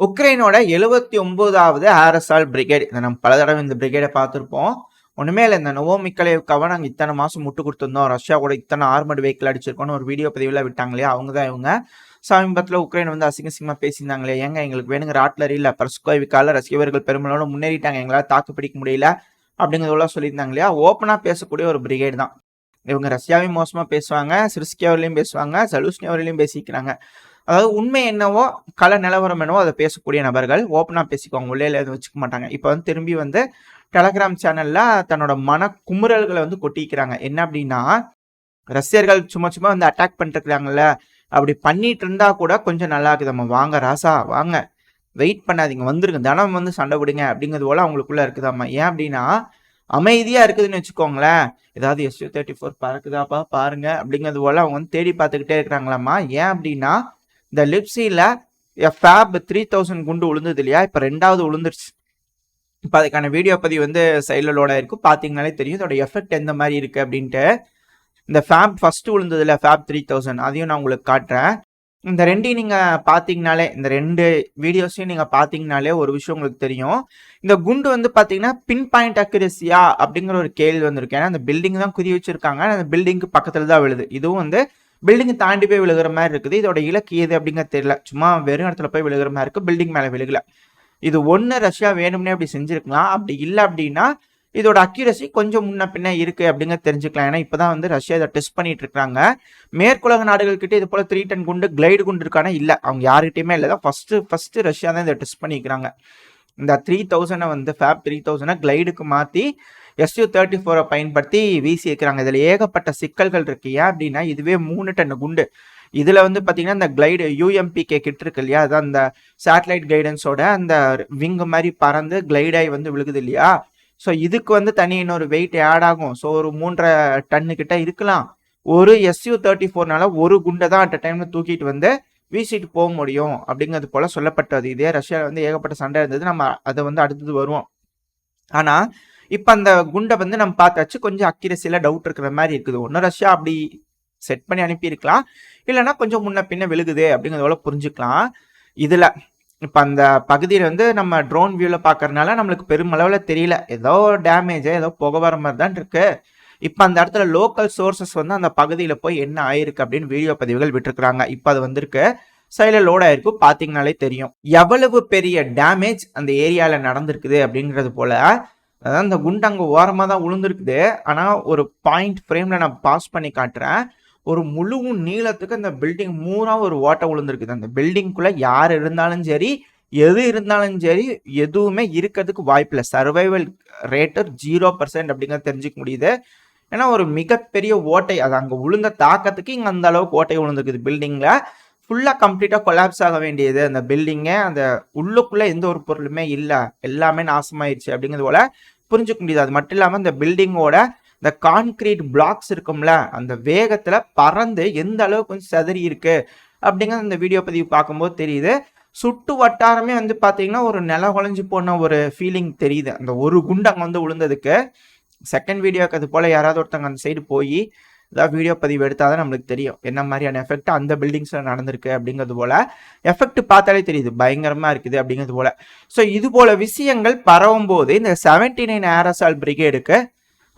உக்ரைனோட 79வது ஏர் assault brigade. இதை நம்ம பல தடவை இந்த பிரிகேடை பார்த்துருப்போம். ஒண்ணுமே இல்லை, இந்த நோவோ மிக்கலேவ்காவை நாங்கள் இத்தனை மாசம் முட்டு கொடுத்துருந்தோம், ரஷ்யா கூட இத்தனை ஆர்மட் வெஹிக்கிள் அடிச்சிருக்கோம்னு ஒரு வீடியோ பதிவில் விட்டாங்களே, அவங்க தான் இவங்க. சமீபத்தில் உக்ரைன் வந்து அசிங்கமா பேசியிருந்தாங்களே, ஏங்க எங்களுக்கு வேணுங்கிற ஆட்லரி இல்லை, பர்ஸ்கோவிக்கால ரஷ்யவர்கள் பெருமளவோட முன்னேறிட்டாங்க, எங்களால் தாக்கு பிடிக்க முடியல அப்படிங்கிறதெல்லாம் சொல்லியிருந்தாங்க இல்லையா. ஓப்பனா பேசக்கூடிய ஒரு பிரிகேட் தான் இவங்க. ரஷ்யாவையும் மோசமா பேசுவாங்க, சிரிஸ்கியாவிலையும் பேசுவாங்க, சலூஸ்னியாவிலையும் பேசிக்கிறாங்க. அதாவது உண்மை என்னவோ கள நிலவரம் என்னவோ அதை பேசக்கூடிய நபர்கள் ஓப்பனா பேசிக்குவாங்க, உள்ளே எதுவும் வச்சுக்க மாட்டாங்க. இப்போ வந்து திரும்பி வந்து டெலகிராம் சேனல்ல தன்னோட மன குமுறல்களை வந்து கொட்டிக்கிறாங்க. என்ன அப்படின்னா, ரஷ்யர்கள் சும்மா சும்மா வந்து அட்டாக் பண்ணிட்டு இருக்கிறாங்கல்ல, அப்படி பண்ணிட்டு இருந்தா கூட கொஞ்சம் நல்லா இருக்குது, நம்ம வாங்க ராசா வாங்க, வெயிட் பண்ணாதீங்க, வந்துருங்க, தனம் வந்து சண்டை விடுங்க அப்படிங்கிறது போல அவங்களுக்குள்ள இருக்குதாம்மா. ஏன் அப்படின்னா, அமைதியா இருக்குதுன்னு வச்சுக்கோங்களேன், ஏதாவது SU-34 பறக்குதாப்பா பாருங்க அப்படிங்கிறது போல அவங்க வந்து தேடி பார்த்துக்கிட்டே இருக்கிறாங்களாம்மா. ஏன் அப்படின்னா, இந்த லிப்சியில் FAB 3000 குண்டு விழுந்தது இல்லையா, இப்போ 2வது விழுந்துருச்சு. இப்போ அதுக்கான வீடியோ பதிவு வந்து சைடில் இருக்கும், பார்த்தீங்கனாலே தெரியும் இதோட எஃபெக்ட் எந்த மாதிரி இருக்குது அப்படின்ட்டு. இந்த FAB ஃபஸ்ட்டு விழுந்தது இல்லை, FAB 3000, அதையும் நான் உங்களுக்கு காட்டுறேன். இந்த ரெண்டையும் நீங்கள் பார்த்தீங்கனாலே, இந்த 2 வீடியோஸையும் நீங்கள் பார்த்தீங்கனாலே ஒரு விஷயம் உங்களுக்கு தெரியும். இந்த குண்டு வந்து பார்த்தீங்கன்னா பின் பாயிண்ட் அக்யூரஸியா அப்படிங்கிற ஒரு கேள்வி வந்திருக்கு. ஏன்னா அந்த பில்டிங் தான் குறி வச்சிருக்காங்க, அந்த பில்டிங்க்கு பக்கத்தில் தான் விழுது. இதுவும் வந்து பில்டிங் தாண்டி போய் விழுகிற மாதிரி இருக்குது. இதோட இலக்கு எது அப்படிங்கிறது தெரியல, சும்மா வெறும் இடத்துல போய் விழுகிற மாதிரி இருக்கு, பில்டிங் மேலே விழுகல. இது ஒன்று ரஷ்யா வேணும்னே அப்படி செஞ்சிருக்கலாம், அப்படி இல்லை அப்படின்னா இதோட அக்யூரசி கொஞ்சம் முன்ன பின்ன இருக்கு அப்படிங்கிறது தெரிஞ்சுக்கலாம். ஏன்னா இப்போதான் வந்து ரஷ்யா இதை டெஸ்ட் பண்ணிட்டு இருக்காங்க. மேற்குலக நாடுகள் கிட்ட இது போல 310 குண்டு கிளைடு குண்டு இருக்கானே இல்லை, அவங்க யாருக்கிட்டையுமே இல்லை தான். ஃபர்ஸ்ட் ரஷ்யா தான் இதை டெஸ்ட் பண்ணிக்கிறாங்க. இந்த 3000 வந்து FAB 3000 கிளைடுக்கு மாற்றி SU-34 பயன்படுத்தி வீசி இருக்கிறாங்க. இதில் ஏகப்பட்ட சிக்கல்கள் இருக்கு. ஏன் அப்படின்னா, இதுவே 3 டன் குண்டு. இதில் வந்து பார்த்தீங்கன்னா இந்த கிளைடு UMPK கிட் இருக்கு இல்லையா, அதான் அந்த சேட்டலைட் கைடன்ஸோட அந்த விங்கு மாதிரி பறந்து கிளைடாகி வந்து விழுகுது இல்லையா. ஸோ இதுக்கு வந்து தனி இன்னொரு வெயிட் ஆட் ஆகும். ஸோ ஒரு 3.5 டன்னு கிட்ட இருக்கலாம். ஒரு SU-34னால ஒரு குண்டை தான் அட் டைம்ல தூக்கிட்டு வந்து வீசிட்டு போக முடியும் அப்படிங்கிறது போல சொல்லப்பட்டது. இதே ரஷ்யாவில் வந்து ஏகப்பட்ட சண்டை இருந்தது, நம்ம அதை வந்து அடுத்தது வருவோம். ஆனால் இப்போ அந்த குண்டை வந்து நம்ம பார்த்தாச்சு, கொஞ்சம் அக்யூரஸியில் டவுட் இருக்கிற மாதிரி இருக்குது. ஒன்று ரஷ்யா அப்படி செட் பண்ணி அனுப்பியிருக்கலாம், இல்லைன்னா கொஞ்சம் முன்ன பின்ன விழுகுது அப்படிங்கிறதோட புரிஞ்சுக்கலாம். இதில் இப்போ அந்த பகுதியில் வந்து நம்ம ட்ரோன் வியூவில் பார்க்கறதுனால நம்மளுக்கு பெருமளவில் தெரியல, ஏதோ டேமேஜ் ஏதோ புகை வர மாதிரி தான் இருக்கு. இப்போ அந்த இடத்துல லோக்கல் சோர்சஸ் வந்து அந்த பகுதியில் போய் என்ன ஆயிருக்கு அப்படின்னு வீடியோ பதிவுகள் விட்டுருக்குறாங்க. இப்போ அது வந்திருக்கு, சைடில் லோட் ஆயிருக்கும், பார்த்தீங்கனாலே தெரியும் எவ்வளவு பெரிய டேமேஜ் அந்த ஏரியாவில் நடந்திருக்குது அப்படிங்கிறது போல. அதான் இந்த குண்டு அங்கே ஓரமாக தான் விழுந்துருக்குது. ஆனால் ஒரு பாயிண்ட் ஃப்ரேமில் நான் பாஸ் பண்ணி காட்டுறேன். ஒரு முழு நீளத்துக்கு அந்த பில்டிங் மூணாக ஒரு ஓட்டை விழுந்துருக்குது. அந்த பில்டிங்குள்ளே யார் இருந்தாலும் சரி, எது இருந்தாலும் சரி, எதுவுமே இருக்கிறதுக்கு வாய்ப்பில்லை. சர்வைவல் ரேட்டு 0% அப்படிங்கிறது தெரிஞ்சுக்க முடியுது. ஏன்னா ஒரு மிகப்பெரிய ஓட்டை, அது அங்கே விழுந்த தாக்கத்துக்கு இங்கே அந்த அளவுக்கு ஓட்டை விழுந்துருக்குது. பில்டிங்கில் ஃபுல்லாக கம்ப்ளீட்டாக கொலாப்ஸ் ஆக வேண்டியது அந்த பில்டிங்கே, அந்த உள்ளுக்குள்ளே எந்த ஒரு பொருளுமே இல்லை, எல்லாமே நாசமாயிடுச்சு அப்படிங்கிறது போல புரிஞ்சுக்க முடியுது. அது மட்டும் இல்லாமல் இந்த பில்டிங்கோட இந்த கான்கிரீட் பிளாக்ஸ் இருக்கும்ல, அந்த வேகத்தில் பறந்து எந்த அளவுக்கு கொஞ்சம் செதறி இருக்கு அப்படிங்கிறது இந்த வீடியோ பதிவு பார்க்கும்போது தெரியுது. சுட்டு வட்டாரமே வந்து பார்த்தீங்கன்னா ஒரு நில குலைஞ்சு போன ஒரு ஃபீலிங் தெரியுது அந்த ஒரு குண்டு அங்கே வந்து விழுந்ததுக்கு. செகண்ட் வீடியோக்கு அது போல் யாராவது ஒருத்தவங்க அந்த சைடு போய் ஏதாவது வீடியோ பதிவு எடுத்தால் தான் நம்மளுக்கு தெரியும் என்ன மாதிரியான எஃபெக்ட் அந்த பில்டிங்ஸில் நடந்திருக்கு அப்படிங்கிறது போல். எஃபெக்ட் பார்த்தாலே தெரியுது பயங்கரமாக இருக்குது அப்படிங்கிறது போல். ஸோ இது போல் விஷயங்கள் பரவும் போது இந்த 79 ஏர் அசால்ட் பிரிகேடுக்கு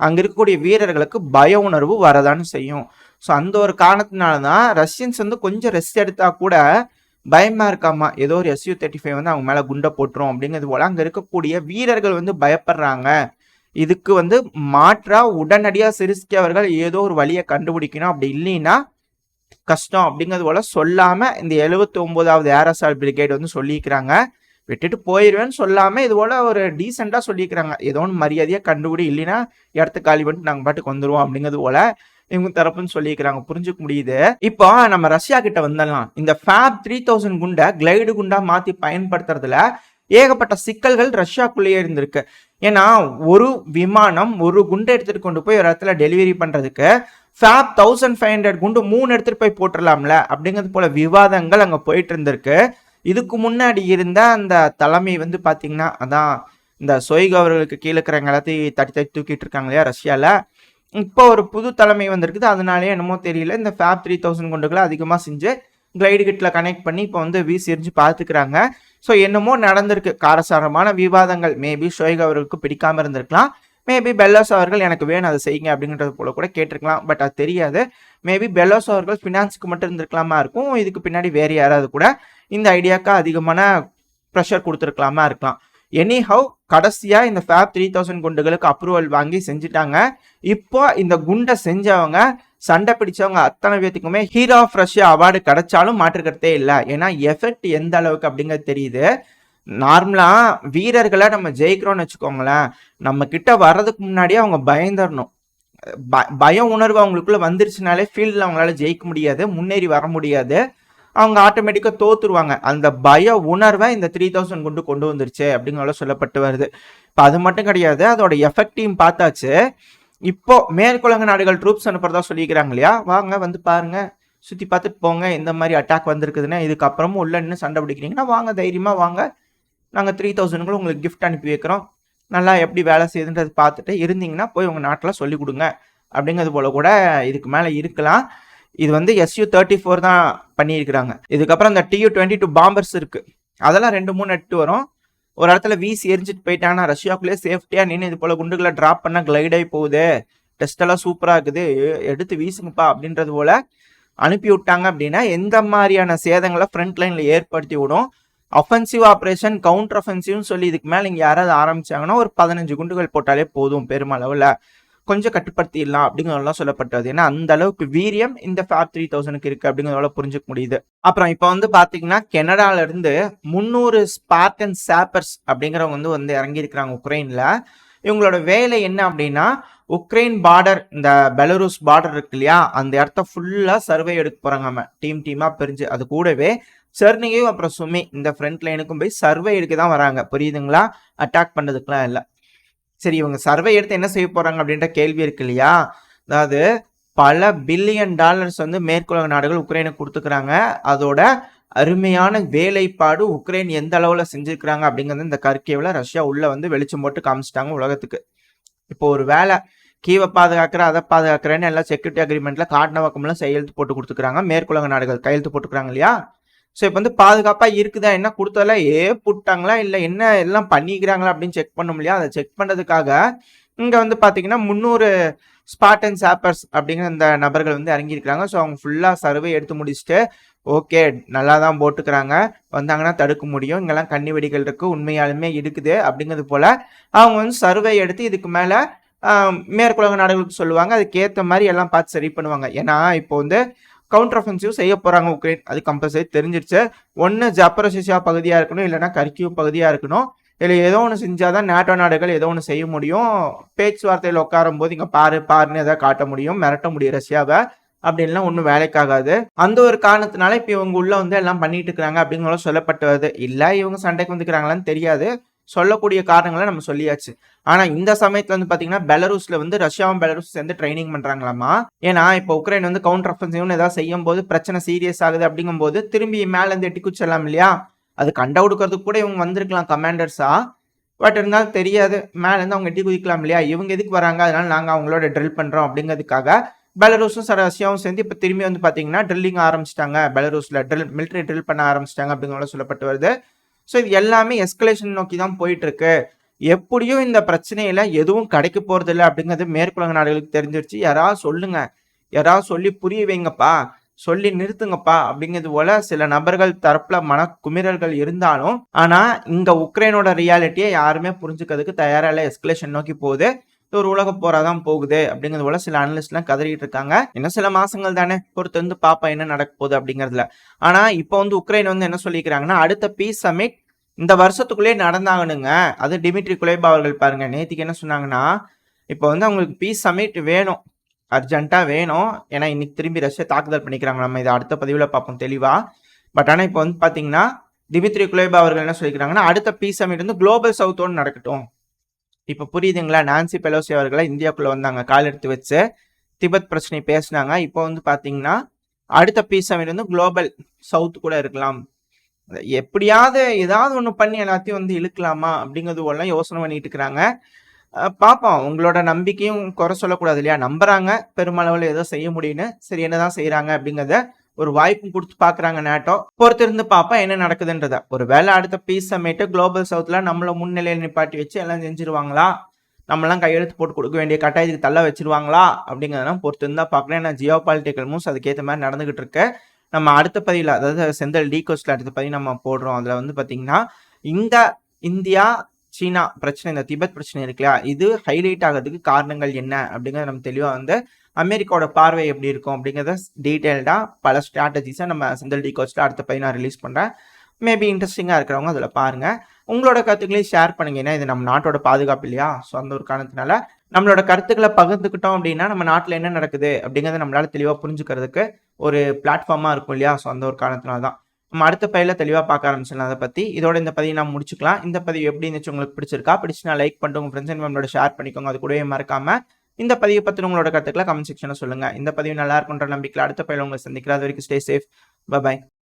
அங்கே இருக்கக்கூடிய வீரர்களுக்கு பய உணர்வு வரதான்னு செய்யும். ஸோ அந்த ஒரு காரணத்தினால தான் ரஷ்யன்ஸ் வந்து கொஞ்சம் ரெஸ்ட் எடுத்தால் கூட பயமாக இருக்காமா, ஏதோ ஒரு SU-35 வந்து அவங்க மேலே குண்டை போட்டுரும் அப்படிங்கிறது போல் அங்கே இருக்கக்கூடிய வீரர்கள் வந்து பயப்படுறாங்க. இதுக்கு வந்து மாற்றா உடனடியாக சிரிஸ்கி அவர்கள் ஏதோ ஒரு வழியை கண்டுபிடிக்கணும், அப்படி இல்லைன்னா கஷ்டம் அப்படிங்கிறது போல சொல்லாமல் இந்த 79வது ஏர் அசால்ட் பிரிகேட் வந்து சொல்லிக்கிறாங்க. விட்டுட்டு போயிடுவேன்னு சொல்லாமல் இது போல் ஒரு டீசெண்டாக சொல்லிக்கிறாங்க, ஏதோ ஒன்று மரியாதையாக கண்டுபிடி, இல்லைன்னா இடத்த காலி பண்ணிட்டு நாங்கள் பாட்டுக்கு வந்துடுவோம் அப்படிங்கிறது போல இவங்க தரப்புன்னு சொல்லிக்கிறாங்க. புரிஞ்சுக்க முடியுது. இப்போ நம்ம ரஷ்யா கிட்ட வந்துடலாம். இந்த FAB 3000 குண்டை கிளைடு குண்டா மாற்றி பயன்படுத்துறதுல ஏகப்பட்ட சிக்கல்கள் ரஷ்யாக்குள்ளேயே இருந்திருக்கு. ஏன்னா ஒரு விமானம் ஒரு குண்டை எடுத்துட்டு கொண்டு போய் ஒரு இடத்துல டெலிவரி பண்றதுக்கு FAB 1500 குண்டு 3 எடுத்துட்டு போய் போட்டுடலாம்ல அப்படிங்கிறது போல விவாதங்கள் அங்கே போயிட்டு இருந்திருக்கு. இதுக்கு முன்னாடி இருந்த அந்த தலைமை வந்து பார்த்தீங்கன்னா, அதான் இந்த சொய்கு அவர்களுக்கு கீழே இருக்கிறவங்க எல்லாத்தையும் தட்டி தூக்கிட்டு இருக்காங்க இல்லையா ரஷ்யாவில். இப்போ ஒரு புது தலைமை வந்திருக்குது, அதனாலே என்னமோ தெரியல இந்த FAB 3000 குண்டுகளை அதிகமாக செஞ்சு கிளைடு கிட்டில் கனெக்ட் பண்ணி இப்போ வந்து வீசி எரிஞ்சு பார்த்துக்கிறாங்க. ஸோ என்னமோ நடந்திருக்கு, காரசாரமான விவாதங்கள். மேபி ஷோயக் அவர்களுக்கு பிடிக்காம இருந்திருக்கலாம். மேபி பெல்லோஸ் அவர்கள் எனக்கு வேணும் அதை செய்யுங்க அப்படின்றது போல கூட கேட்டிருக்கலாம். பட் அது தெரியாது. மேபி பெல்லோஸ் அவர்கள் ஃபினான்ஸுக்கு மட்டும் இருந்திருக்கலாமா இருக்கும். இதுக்கு பின்னாடி வேறு யாராவது கூட இந்த ஐடியாவுக்கு அதிகமான ப்ரெஷர் கொடுத்துருக்கலாமா இருக்கலாம். எனிஹவ் கடைசியா இந்த ஃபேப் 3000 குண்டுகளுக்கு அப்ரூவல் வாங்கி செஞ்சுட்டாங்க. இப்போ இந்த குண்டை செஞ்சவங்க, சண்டை பிடிச்சவங்க அத்தனை பேத்துக்குமே ஹீரோ ஆஃப் ரஷ்யா அவார்டு கிடைச்சாலும் மாற்றுக்கிறதே இல்லை. ஏன்னா எஃபெக்ட் எந்த அளவுக்கு அப்படிங்கிறது தெரியுது. நார்மலா வீரர்களை நம்ம ஜெயிக்கிறோம்னு வச்சுக்கோங்களேன், நம்ம கிட்ட வர்றதுக்கு முன்னாடியே அவங்க பயந்துடணும். பய உணர்வு அவங்களுக்குள்ள வந்துருச்சுனாலே ஃபீல்டில் அவங்களால ஜெயிக்க முடியாது, முன்னேறி வர முடியாது. அவங்க ஆட்டோமேட்டிக்காக தோத்துருவாங்க. அந்த பய உணர்வை இந்த 3000 கொண்டு வந்துருச்சு அப்படிங்கிற சொல்லப்பட்டு வருது. இப்போ அது மட்டும் கிடையாது, அதோட எஃபெக்டையும் பார்த்தாச்சு. இப்போ மேற்குலக நாடுகள் ட்ரூப்ஸ் அனுப்புறதா சொல்லிக்கிறாங்க இல்லையா, வாங்க வந்து பாருங்க, சுற்றி பார்த்துட்டு போங்க, இந்த மாதிரி அட்டாக் வந்திருக்குதுன்னா இதுக்கப்புறமும் உள்ள இன்னும் சண்டை பிடிக்கிறீங்கன்னா வாங்க, தைரியமாக வாங்க, நாங்கள் 3000 உங்களுக்கு கிஃப்ட் அனுப்பி வைக்கிறோம், நல்லா எப்படி வேலை செய்யுதுன்றது பார்த்துட்டு இருந்தீங்கன்னா போய் உங்கள் நாட்டில் சொல்லிக் கொடுங்க அப்படிங்கிறது போல கூட இதுக்கு மேலே இருக்கலாம். இது வந்து Su-34 தான் பண்ணியிருக்கிறாங்க. இதுக்கப்புறம் இந்த Tu-22 பாம்பர்ஸ் இருக்கு, அதெல்லாம் 2-3 எட்டு வரும். ஒரு இடத்துல வீசி எரிஞ்சிட்டு போயிட்டாங்கன்னா ரஷ்யாவுக்குள்ளே சேஃப்டியாக நின்று இது போல குண்டுகளை ட்ராப் பண்ண கிளைட் ஆகி போகுது, டெஸ்ட் எல்லாம் சூப்பராக இருக்குது, எடுத்து வீசுங்கப்பா அப்படின்றது போல அனுப்பி விட்டாங்க அப்படின்னா எந்த மாதிரியான சேதங்களை ஃப்ரண்ட் லைன்ல ஏற்படுத்தி விடும். அஃபென்சிவ் ஆப்ரேஷன், கவுண்டர் அஃபென்சிவ்னு சொல்லி இதுக்கு மேலே இங்கே யாராவது ஆரம்பிச்சாங்கன்னா ஒரு 15 குண்டுகள் போட்டாலே போதும், பெருமளவில் கொஞ்சம் கட்டுப்படுத்திடலாம் அப்படிங்கிறதெல்லாம் சொல்லப்பட்டது. ஏன்னா அந்த அளவுக்கு வீரியம் இந்த ஃபேப் 3000க்கு இருக்கு அப்படிங்கிறதால புரிஞ்சுக்க முடியுது. அப்புறம் இப்போ வந்து பாத்தீங்கன்னா கனடால இருந்து 300 ஸ்பார்டன் சாப்பர்ஸ் அப்படிங்கிறவங்க வந்து இறங்கியிருக்கிறாங்க உக்ரைன்ல. இவங்களோட வேலை என்ன அப்படின்னா, உக்ரைன் பார்டர், இந்த பெலரூஸ் பார்டர் இருக்கு இல்லையா, அந்த இடத்த ஃபுல்லா சர்வே எடுக்க போறாங்க டீமா பிரிஞ்சு. அது கூடவே செர்னியும் அப்புறம் சுமி இந்த ஃப்ரண்ட் லைனுக்கும் போய் சர்வே எடுக்க தான் வராங்க, புரியுதுங்களா, அட்டாக் பண்ணதுக்குலாம் இல்லை. சரி, இவங்க சர்வே எடுத்து என்ன செய்ய போறாங்க அப்படின்ற கேள்வி இருக்கு இல்லையா. அதாவது பல பில்லியன் டாலர்ஸ் வந்து மேற்குலக நாடுகள் உக்ரைனுக்கு கொடுத்துக்கிறாங்க. அதோட அருமையான வேலைப்பாடு உக்ரைன் எந்த அளவுல செஞ்சிருக்கிறாங்க அப்படிங்கிறது இந்த கற்கேவில் ரஷ்யா உள்ள வந்து வெளிச்சம் போட்டு காமிச்சிட்டாங்க உலகத்துக்கு. இப்போ ஒரு வேலை கீவை பாதுகாக்கிற, அதை பாதுகாக்கிறேன்னு எல்லாம் செக்யூரிட்டி அக்ரிமெண்ட்ல காட்டின பக்கம்லாம் கையெழுத்து போட்டு கொடுத்துக்கிறாங்க, மேற்குலக நாடுகள் கையெழுத்து போட்டுக்கிறாங்க இல்லையா. ஸோ இப்போ வந்து பாதுகாப்பா இருக்குதா, என்ன கொடுத்ததெல்லாம் போட்டாங்களா இல்லை என்ன எல்லாம் பண்ணிக்கிறாங்களா அப்படின்னு செக் பண்ணும் இல்லையா. அதை செக் பண்றதுக்காக இங்க வந்து பாத்தீங்கன்னா 300 ஸ்பார்டன் சாப்பர்ஸ் அப்படிங்கிற இந்த நபர்கள் வந்து இறங்கியிருக்கிறாங்க. ஸோ அவங்க ஃபுல்லா சர்வே எடுத்து முடிச்சுட்டு ஓகே நல்லா தான் போட்டுக்கிறாங்க, வந்தாங்கன்னா தடுக்க முடியும், இங்கெல்லாம் கண்ணி வெடிகள் இருக்கு, உண்மையாலுமே இருக்குது அப்படிங்கிறது போல அவங்க வந்து சர்வே எடுத்து இதுக்கு மேல மேற்குலக நாடுகளுக்கு சொல்லுவாங்க. அதுக்கேற்ற மாதிரி எல்லாம் பார்த்து சரி பண்ணுவாங்க. ஏன்னா இப்போ வந்து கவுண்டர் அஃபென்சிவ் செய்ய போறாங்க உக்ரைன், அது கம்பல்சரி தெரிஞ்சிருச்சு. ஒன்று ஜப்பரோசியா பகுதியா இருக்கணும், இல்லைன்னா கர்கிவ் பகுதியா இருக்கணும். இல்லை ஏதோ ஒன்று செஞ்சாதான் நேட்டோ நாடுகள் ஏதோ ஒன்று செய்ய முடியும். பேச்சுவார்த்தையில் உட்காரும் போது இங்கே பாருன்னு எதாவது காட்ட முடியும், மிரட்ட முடியும் ரஷ்யாவை. அப்படின்லாம் ஒன்றும் வேலைக்காகாது. அந்த ஒரு காரணத்தினால இப்போ இவங்க உள்ள வந்து எல்லாம் பண்ணிட்டு இருக்கிறாங்க அப்படிங்கிறத சொல்லப்பட்டு வருது. இல்லை இவங்க சண்டைக்கு வந்துக்கிறாங்களான்னு தெரியாது, சொல்லக்கூடிய காரணங்களை நம்ம சொல்லியாச்சு. ஆனா இந்த சமயத்துல வந்து பாத்தீங்கன்னா பெலரூஸ்ல வந்து ரஷ்யாவும் பெலரூஸ் சேர்ந்து ட்ரைனிங் பண்றாங்களாமா. ஏன்னா இப்போ உக்ரைன் வந்து கவுண்டர் அஃபென்சிவ்னு ஏதாவது செய்யும் போது பிரச்சனை சீரியஸ் ஆகுது அப்படிங்கும் போது திரும்பி மேல இருந்து எட்டி குச்சிடலாம் இல்லையா. அது கண்ட கொடுக்கறதுக்கு கூட இவங்க வந்திருக்கலாம் கமாண்டர்ஸா, பட் இருந்தாலும் தெரியாது, மேல இருந்து அவங்க எட்டி குதிக்கலாம் இல்லையா. இவங்க எதுக்கு வராங்க, அதனால நாங்க அவங்களோட ட்ரில் பண்றோம் அப்படிங்கிறதுக்காக பெலரூஸும் ரஷ்யாவும் சேர்ந்து இப்ப திரும்பி வந்து பாத்தீங்கன்னா ட்ரில்லிங் ஆரம்பிச்சிட்டாங்க, பெலரூஸ்ல மிலிட்டரி ட்ரில் பண்ண ஆரம்பிச்சிட்டாங்க அப்படிங்கிறத சொல்லப்பட்டு வருது. ஸோ இது எல்லாமே எஸ்கலேஷன் நோக்கி தான் போயிட்டு இருக்கு. எப்படியும் இந்த பிரச்சனையில எதுவும் கிடைக்க போறது இல்லை அப்படிங்கிறது மேற்குலக நாடுகளுக்கு தெரிஞ்சிருச்சு. யாராவது சொல்லுங்க, யாராவது சொல்லி புரிய வைங்கப்பா, சொல்லி நிறுத்துங்கப்பா அப்படிங்கிறது போல சில நபர்கள் தரப்புல மன குமிரல்கள் இருந்தாலும், ஆனா இங்க உக்ரைனோட ரியாலிட்டியை யாருமே புரிஞ்சுக்கிறதுக்கு தயாரா இல்லை. எஸ்கலேஷன் நோக்கி போகுது, ஒரு உலக போராதான் போகுது அப்படிங்கிறது போல சில அனலிஸ்ட் எல்லாம் கதறிட்டு இருக்காங்க. இன்னும் சில மாசங்கள் தானே, பொறுத்து வந்து பாப்பா என்ன நடக்க போகுது அப்படிங்கிறதுல. ஆனா இப்போ வந்து உக்ரைன் வந்து என்ன சொல்லிக்கிறாங்கன்னா, அடுத்த பீஸ் சமிட் இந்த வருஷத்துக்குள்ளே நடந்தாகணுங்க. அது டிமிட்ரி குலேபா அவர்கள் பாருங்க நேத்திக்கு என்ன சொன்னாங்கன்னா, இப்போ வந்து அவங்களுக்கு பீஸ் சமிட் வேணும், அர்ஜென்ட்டா வேணும். ஏன்னா இன்னைக்கு திரும்பி ரஷ்யா தாக்குதல் பண்ணிக்கிறாங்க, நம்ம இதை அடுத்த பதிவுல பார்ப்போம் தெளிவா. பட் ஆனா இப்போ வந்து பாத்தீங்கன்னா டிமிட்ரி குலேபா அவர்கள் என்ன சொல்லிக்கிறாங்கன்னா, அடுத்த பீஸ் சமிட் வந்து குளோபல் சவுத்தோடு நடக்கட்டும். இப்ப புரியுதுங்களா. நான்சி பெலோசி அவர்களை இந்தியாவுக்குள்ள வந்தாங்க, கால் எடுத்து வச்சு திபெத் பிரச்சனை பேசினாங்க. இப்போ வந்து பாத்தீங்கன்னா அடுத்த பீஸ் சமிட் வந்து குளோபல் சவுத் கூட இருக்கலாம், எப்படியாவது ஏதாவது ஒண்ணு பண்ணி எல்லாத்தையும் வந்து இழுக்கலாமா அப்படிங்கிறது எல்லாம் யோசனை பண்ணிட்டு இருக்கிறாங்க. பார்ப்போம், உங்களோட நம்பிக்கையும் குறை சொல்லக்கூடாது இல்லையா. நம்புறாங்க பெருமளவில் ஏதோ செய்ய முடியும்னு, சரி என்னதான் செய்யறாங்க அப்படிங்கிறத ஒரு வாய்ப்பும் கொடுத்து பார்க்குறாங்க நேட்டோ. பொறுத்திருந்து பார்ப்போம் என்ன நடக்குதுன்றத. ஒரு வேளை அடுத்த பீஸ் சம்மிட் குளோபல் சவுத்தில் நம்மள முன்னிலையில் நிப்பாட்டி வச்சு எல்லாம் செஞ்சிருவாங்களா, நம்மளாம் கையெழுத்து போட்டு கொடுக்க வேண்டிய கட்டாயத்துக்கு தள்ள வச்சிருவாங்களா அப்படிங்கிறதெல்லாம் பொறுத்திருந்தா பார்க்கலாம். ஏன்னா ஜியோ பாலிட்டிக்கல் மூவ்ஸ் அதுக்கேற்ற மாதிரி நடந்துகிட்டு இருக்கு. நம்ம அடுத்த பதிவில், அதாவது செந்தில் டிகோஸ்ட்ல அடுத்த பதிவு நம்ம போடுறோம். அதில் வந்து பார்த்தீங்கன்னா இந்த இந்தியா சீனா பிரச்சனை, இந்த திபெத் பிரச்சனை இருக்கு இல்லையா, இது ஹைலைட் ஆகிறதுக்கு காரணங்கள் என்ன அப்படிங்கிறத நம்ம தெளிவாக வந்து அமெரிக்காவோட பார்வை எப்படி இருக்கும் அப்படிங்கிறத டீட்டெயில்டாக பல ஸ்ட்ராட்டஜிஸை நம்ம செந்தில் டிகோஸ்ட்ல அடுத்த பதிவு நான் ரிலீஸ் பண்ணுறேன். மேபி இன்ட்ரெஸ்டிங்காக இருக்கிறவங்க அதில் பாருங்கள். உங்களோட கருத்துக்களையும் ஷேர் பண்ணுங்க. ஏன்னா இது நம்ம நாட்டோட பாதுகாப்பு இல்லையா, ஸோ அந்த ஒரு காரணத்தினால நம்மளோட கருத்துக்களை பகிர்ந்துக்கிட்டோம் அப்படின்னா நம்ம நாட்டில் என்ன நடக்குது அப்படிங்கிறத நம்மளால தெளிவாக புரிஞ்சுக்கிறதுக்கு ஒரு பிளாட்ஃபார்மாக இருக்கும் இல்லையா, ஸோ அந்த ஒரு காரணத்தினால தான். நம்ம அடுத்த பதிவில் தெளிவாக பார்க்க ஆரம்பிச்சிடலாம் அதை பற்றி. இதோட இந்த பதிவை நம்ம முடிச்சுக்கலாம். இந்த பதிவு எப்படி இருந்துச்சு, உங்களுக்கு பிடிச்சிருந்தா லைக் பண்ணிட்டு உங்கள் ஃப்ரெண்ட்ஸ் அண்ட் ஃபேமிலியோட ஷேர் பண்ணிக்கோங்க. அது கூடவே மறக்காம இந்த பதிவை பற்றி உங்களோட கருத்துக்களை கமெண்ட் செக்ஷனில் சொல்லுங்கள். இந்த பதிவு நல்லா இருக்குன்ற நம்பிக்கையில் அடுத்த பதிவில் உங்களை சந்திக்கிறேன். அது வரைக்கும் ஸ்டே சேஃப். பை.